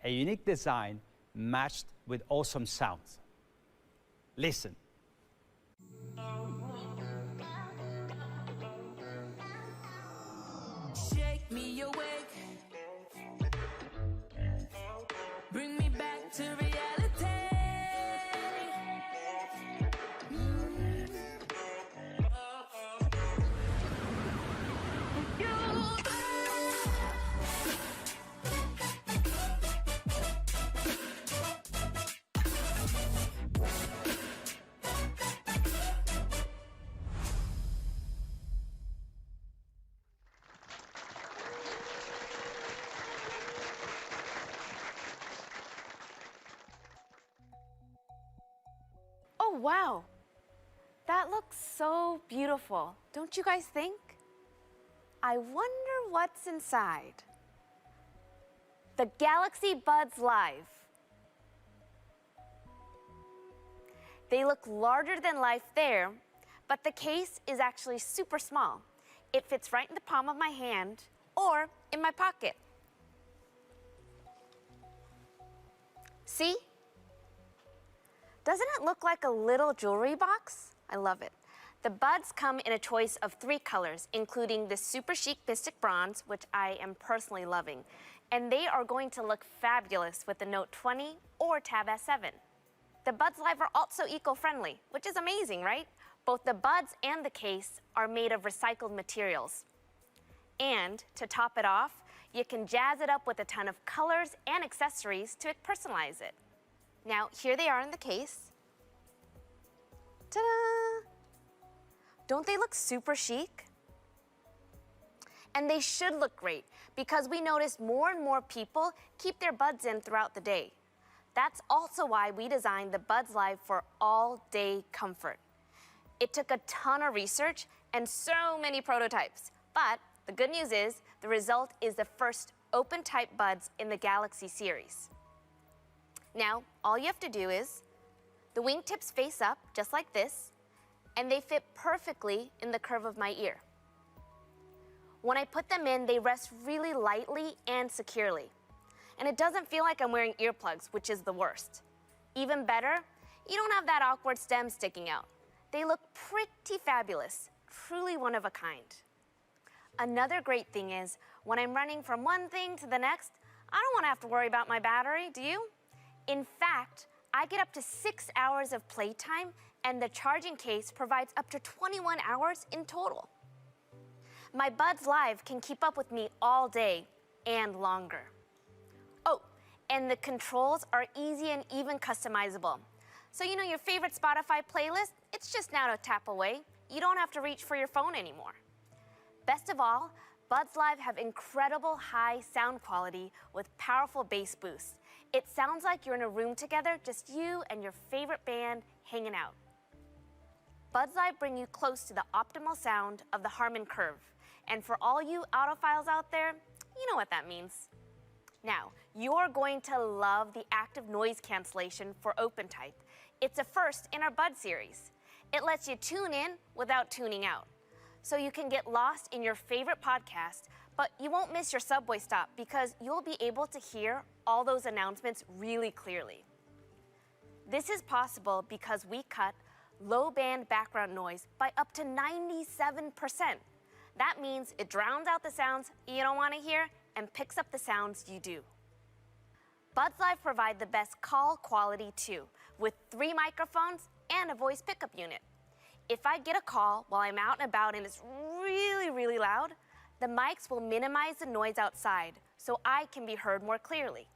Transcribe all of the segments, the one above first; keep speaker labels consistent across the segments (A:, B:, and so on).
A: a unique design matched with awesome sounds. Listen.
B: Shake me awake, bring me back to reality.
C: Oh, wow. That looks so beautiful, don't you guys think? I wonder what's inside. The Galaxy Buds Live. They look larger than life there, but the case is actually super small. It fits right in the palm of my hand or in my pocket. See? Doesn't it look like a little jewelry box? I love it. The buds come in a choice of 3 colors, including the super chic Mystic Bronze, which I am personally loving. And they are going to look fabulous with the Note 20 or Tab S7. The Buds Live are also eco-friendly, which is amazing, right? Both the buds and the case are made of recycled materials. And to top it off, you can jazz it up with a ton of colors and accessories to personalize it. Now, here they are in the case. Ta-da! Don't they look super chic? And they should look great because we notice more and more people keep their buds in throughout the day. That's also why we designed the Buds Live for all-day comfort. It took a ton of research and so many prototypes, but the good news is the result is the first open-type buds in the Galaxy series. Now, all you have to do is, the wingtips face up just like this, and they fit perfectly in the curve of my ear. When I put them in, they rest really lightly and securely. And it doesn't feel like I'm wearing earplugs, which is the worst. Even better, you don't have that awkward stem sticking out. They look pretty fabulous, truly one of a kind. Another great thing is, when I'm running from one thing to the next, I don't want to have to worry about my battery, do you? In fact, I get up to 6 hours of playtime, and the charging case provides up to 21 hours in total. My Buds Live can keep up with me all day and longer. Oh, and the controls are easy and even customizable. So you know your favorite Spotify playlist? It's just now to tap away. You don't have to reach for your phone anymore. Best of all, Buds Live have incredible high sound quality with powerful bass boosts. It sounds like you're in a room together, just you and your favorite band hanging out. Buds Live bring you close to the optimal sound of the Harman Curve. And for all you audiophiles out there, you know what that means. Now, you're going to love the active noise cancellation for OpenType. It's a first in our Bud series. It lets you tune in without tuning out. So you can get lost in your favorite podcast, but you won't miss your subway stop because you'll be able to hear all those announcements really clearly. This is possible because we cut low-band background noise by up to 97%. That means it drowns out the sounds you don't want to hear and picks up the sounds you do. Buds Live provide the best call quality too, with 3 microphones and a voice pickup unit. If I get a call while I'm out and about and it's really, really loud, the mics will minimize the noise outside so I can be heard more clearly.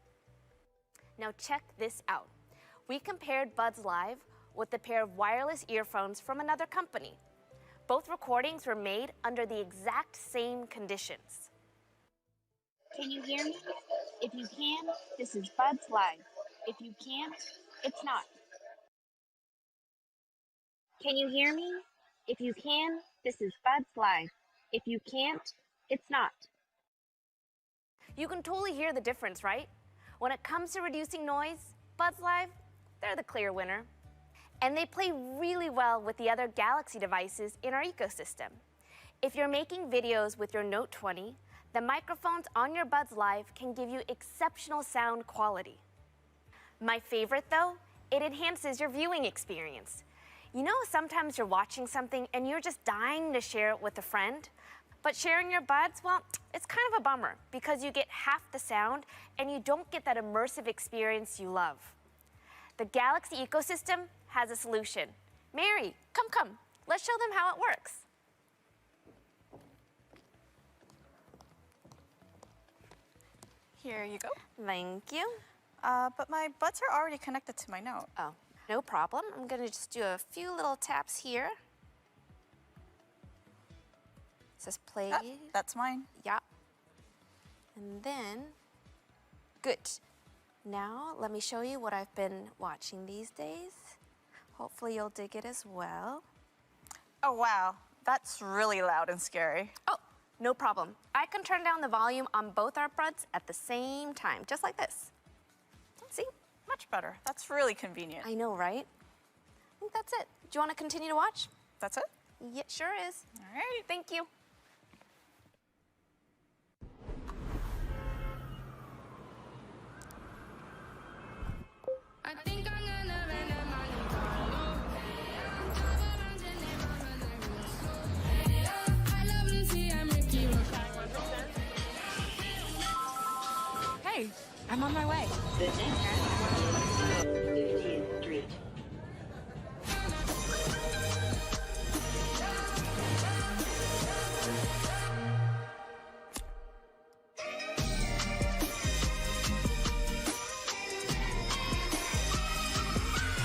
C: Now check this out. We compared Buds Live with a pair of wireless earphones from another company. Both recordings were made under the exact same conditions.
D: Can you hear me? If you can, this is Buds Live. If you can't, it's not. Can you hear me? If you can, this is Buds Live. If you can't, it's not.
C: You can totally hear the difference, right? When it comes to reducing noise, Buds Live, they're the clear winner. And they play really well with the other Galaxy devices in our ecosystem. If you're making videos with your Note 20, The microphones on your Buds Live can give you exceptional sound quality. My favorite though, it enhances your viewing experience. You know, sometimes you're watching something and you're just dying to share it with a friend, but sharing your buds, well, it's kind of a bummer because you get half the sound and you don't get that immersive experience you love. The Galaxy ecosystem has a solution. Mary, come, let's show them how it works.
E: Here you go.
C: Thank you.
E: But my buds are already connected to my Note.
C: Oh, no problem. I'm gonna just do a few little taps here. It says play.
E: Ah, that's mine.
C: Yeah. And then, good. Now, let me show you what I've been watching these days. Hopefully you'll dig it as well.
E: Oh, wow. That's really loud and scary.
C: Oh, no problem. I can turn down the volume on both our buds at the same time, just like this. See?
E: Much better. That's really convenient.
C: I know, right? I think that's it. Do you want to continue to watch?
E: That's it?
C: Yeah, sure is.
E: All right.
C: Thank you.
B: I think I'm gonna rent a Monte Carlo. I love Lucy, I'm Ricky
F: Hey, I'm on my way.